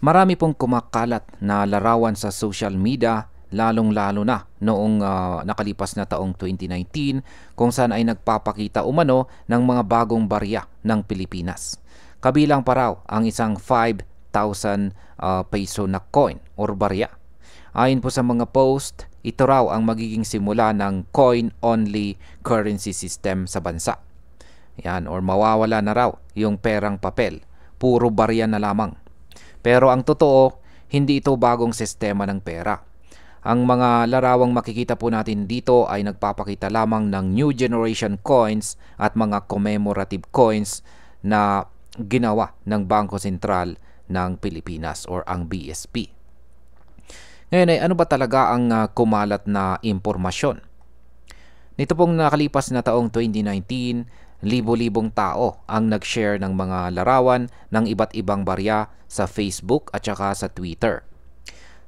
Marami pong kumakalat na larawan sa social media, lalong-lalo na noong nakalipas na taong 2019 kung saan ay nagpapakita umano ng mga bagong barya ng Pilipinas. Kabilang pa raw ang isang 5,000 peso na coin or barya. Ayon po sa mga post, ito raw ang magiging simula ng coin-only currency system sa bansa. Yan, or mawawala na raw yung perang papel, puro barya na lamang. Pero ang totoo, hindi ito bagong sistema ng pera. Ang mga larawang makikita po natin dito ay nagpapakita lamang ng new generation coins at mga commemorative coins na ginawa ng Bangko Sentral ng Pilipinas or ang BSP. Ngayon ay ano ba talaga ang kumalat na impormasyon? Nito pong nakalipas na taong 2019, libo-libong tao ang nag-share ng mga larawan ng iba't ibang barya sa Facebook at saka sa Twitter.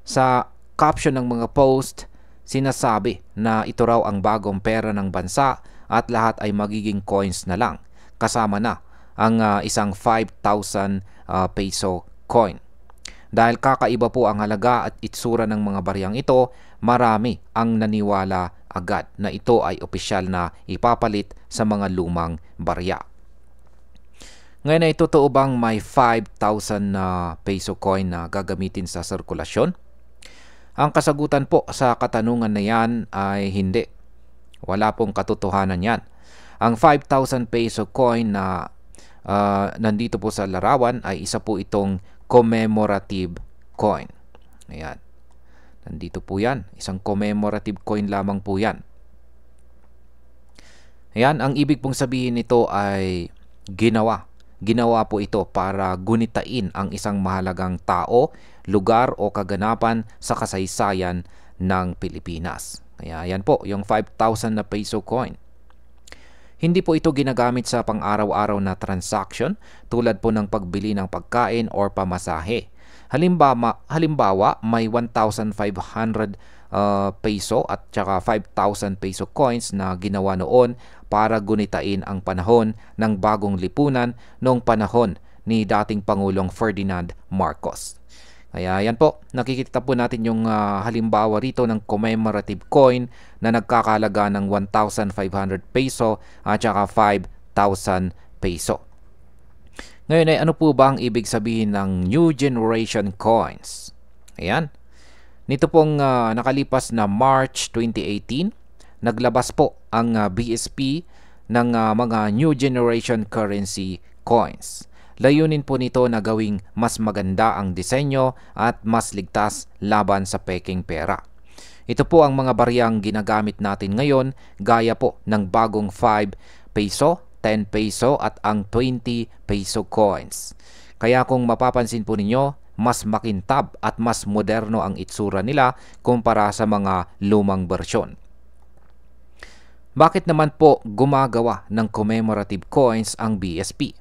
Sa caption ng mga post, sinasabi na ito raw ang bagong pera ng bansa at lahat ay magiging coins na lang, kasama na ang isang 5,000 peso coin. Dahil kakaiba po ang halaga at itsura ng mga baryang ito, marami ang naniwala agad na ito ay opisyal na ipapalit sa mga lumang barya. Ngayon ay totoo bang may 5,000 na peso coin na gagamitin sa sirkulasyon? Ang kasagutan po sa katanungan na yan ay hindi. Wala pong katotohanan yan. Ang 5,000 peso coin na nandito po sa larawan ay isa po itong commemorative coin. Ayan. Nandito po yan. Isang commemorative coin lamang po yan. Ayan, ang ibig pong sabihin nito ay ginawa. Ginawa po ito para gunitain ang isang mahalagang tao, lugar o kaganapan sa kasaysayan ng Pilipinas. Kaya yan po, yung 5,000 na peso coin. Hindi po ito ginagamit sa pang-araw-araw na transaction tulad po ng pagbili ng pagkain or pamasahe. Halimbawa, may 1,500 peso at saka 5,000 peso coins na ginawa noon para gunitain ang panahon ng bagong lipunan noong panahon ni dating Pangulong Ferdinand Marcos. Kaya yan po, nakikita po natin yung halimbawa rito ng commemorative coin na nagkakalaga ng 1,500 peso at saka 5,000 peso. Ngayon ay ano po ba ang ibig sabihin ng new generation coins? Ayan. Nito pong nakalipas na March 2018, naglabas po ang BSP ng mga new generation currency coins. Layunin po nito na gawing mas maganda ang disenyo at mas ligtas laban sa peking pera. Ito po ang mga baryang ginagamit natin ngayon gaya po ng bagong 5 peso, 10 peso at ang 20 peso coins. Kaya kung mapapansin po ninyo, mas makintab at mas moderno ang itsura nila kumpara sa mga lumang bersyon. Bakit naman po gumagawa ng commemorative coins ang BSP?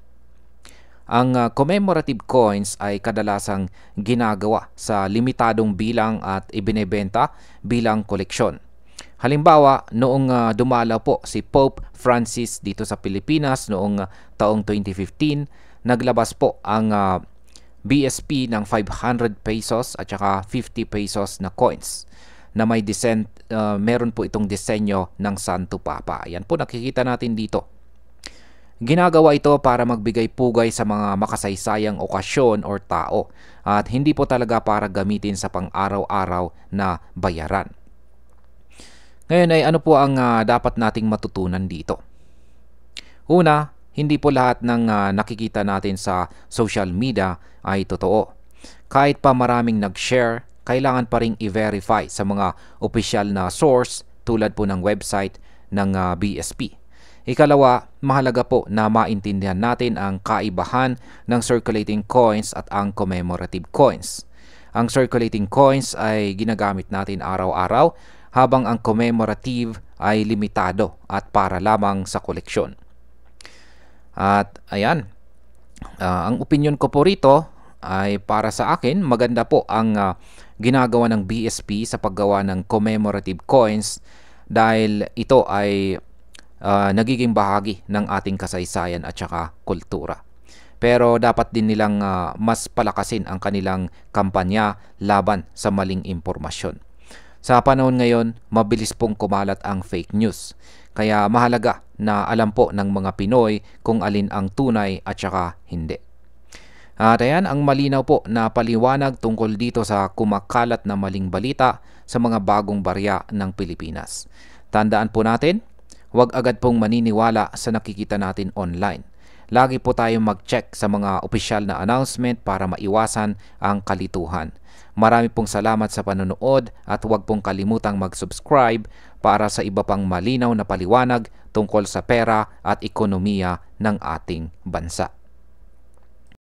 Ang commemorative coins ay kadalasang ginagawa sa limitadong bilang at ibinebenta bilang koleksyon. Halimbawa, noong dumalaw po si Pope Francis dito sa Pilipinas noong taong 2015, naglabas po ang BSP ng 500 pesos at saka 50 pesos na coins na may meron po itong disenyo ng Santo Papa. Ayan po, nakikita natin dito. Ginagawa ito para magbigay pugay sa mga makasaysayang okasyon or tao at hindi po talaga para gamitin sa pang-araw-araw na bayaran. Ngayon ay ano po ang dapat nating matutunan dito? Una, hindi po lahat ng nakikita natin sa social media ay totoo. Kahit pa maraming nag-share, kailangan pa ring i-verify sa mga opisyal na source tulad po ng website ng BSP. Ikalawa, mahalaga po na maintindihan natin ang kaibahan ng circulating coins at ang commemorative coins. Ang circulating coins ay ginagamit natin araw-araw habang ang commemorative ay limitado at para lamang sa koleksyon. At ayan, ang opinion ko po rito ay para sa akin, maganda po ang ginagawa ng BSP sa paggawa ng commemorative coins dahil ito ay nagiging bahagi ng ating kasaysayan at saka kultura. pero dapat din nilang mas palakasin ang kanilang kampanya laban sa maling impormasyon. Sa panahon ngayon, mabilis pong kumalat ang fake news. Kaya mahalaga na alam po ng mga Pinoy kung alin ang tunay at saka hindi. At ayan ang malinaw po na paliwanag tungkol dito sa kumakalat na maling balita sa mga bagong barya ng Pilipinas. Tandaan po natin, huwag agad pong maniniwala sa nakikita natin online. Lagi po tayong mag-check sa mga opisyal na announcement para maiwasan ang kalituhan. Marami pong salamat sa panonood at huwag pong kalimutang mag-subscribe para sa iba pang malinaw na paliwanag tungkol sa pera at ekonomiya ng ating bansa.